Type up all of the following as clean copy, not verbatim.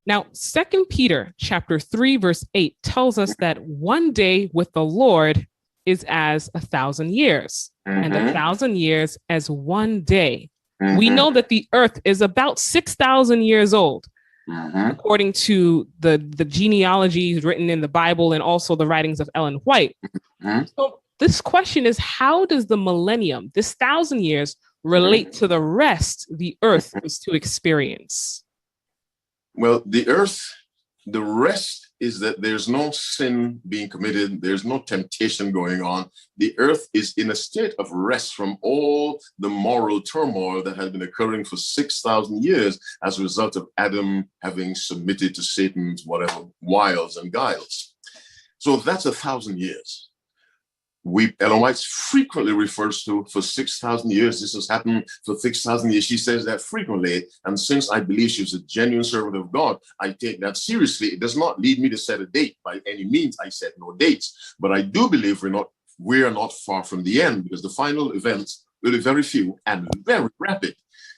Now, 2 Peter chapter 3, verse 8 tells us that one day with the Lord is as 1,000 years, and 1,000 years as one day. We know that the earth is about 6,000 years old, according to the genealogies written in the Bible and also the writings of Ellen White. So this question is, how does the millennium, this 1,000 years, relate to the rest the earth is to experience? Well, the rest is that there's no sin being committed. There's no temptation going on. The earth is in a state of rest from all the moral turmoil that has been occurring for 6,000 years as a result of Adam having submitted to Satan's whatever wiles and guiles. So that's 1,000 years. Ellen White frequently refers to for 6,000 years. This has happened for 6,000 years. She says that frequently. And since I believe she was a genuine servant of God, I take that seriously. It does not lead me to set a date. By any means, I set no dates. But I do believe we are not far from the end, because the final events will be very few and very rapid.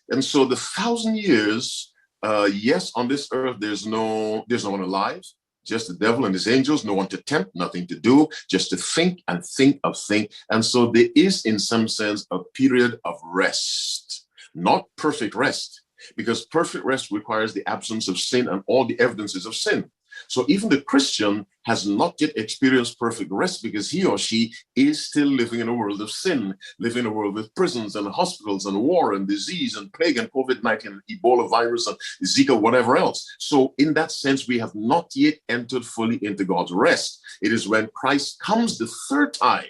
And so the 1,000 years, yes, on this earth, there's no one alive. Just the devil and his angels, no one to tempt, nothing to do, just to think and think of things. And so there is, in some sense, a period of rest, not perfect rest, because perfect rest requires the absence of sin and all the evidences of sin. So even the Christian has not yet experienced perfect rest, because he or she is still living in a world of sin, living in a world with prisons and hospitals and war and disease and plague and COVID-19 and Ebola virus and Zika, whatever else. So in that sense, we have not yet entered fully into God's rest. It is when Christ comes the third time,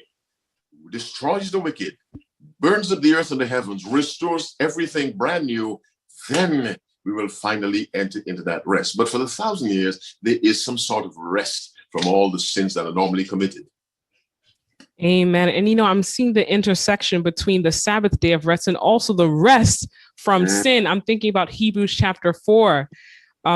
destroys the wicked, burns up the earth and the heavens, restores everything brand new, then we will finally enter into that rest. But for the 1,000 years, there is some sort of rest from all the sins that are normally committed. Amen. And, I'm seeing the intersection between the Sabbath day of rest and also the rest from sin. I'm thinking about Hebrews chapter 4,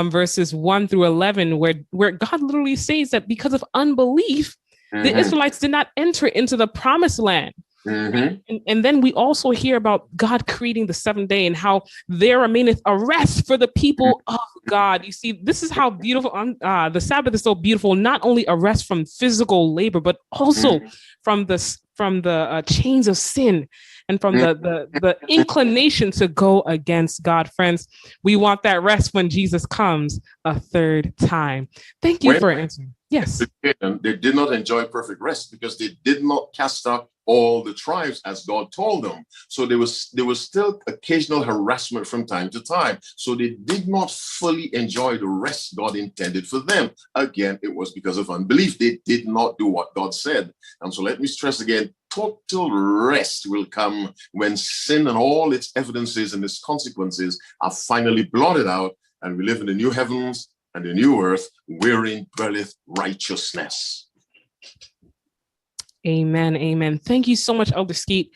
verses 1 through 11, where God literally says that because of unbelief, the Israelites did not enter into the promised land. And then we also hear about God creating the seventh day and how there remaineth a rest for the people of God. You see, this is how beautiful the Sabbath is. So beautiful, not only a rest from physical labor, but also from the chains of sin and from the inclination to go against God. Friends, we want that rest when Jesus comes a third time. Thank you for answering. Yes. They did not enjoy perfect rest because they did not cast out all the tribes as God told them. So there was still occasional harassment from time to time. So they did not fully enjoy the rest God intended for them. Again, it was because of unbelief. They did not do what God said. And so let me stress again, total rest will come when sin and all its evidences and its consequences are finally blotted out, and we live in the new heavens and the new earth, wherein dwelleth righteousness. Amen. Amen. Thank you so much, Elder Skeete.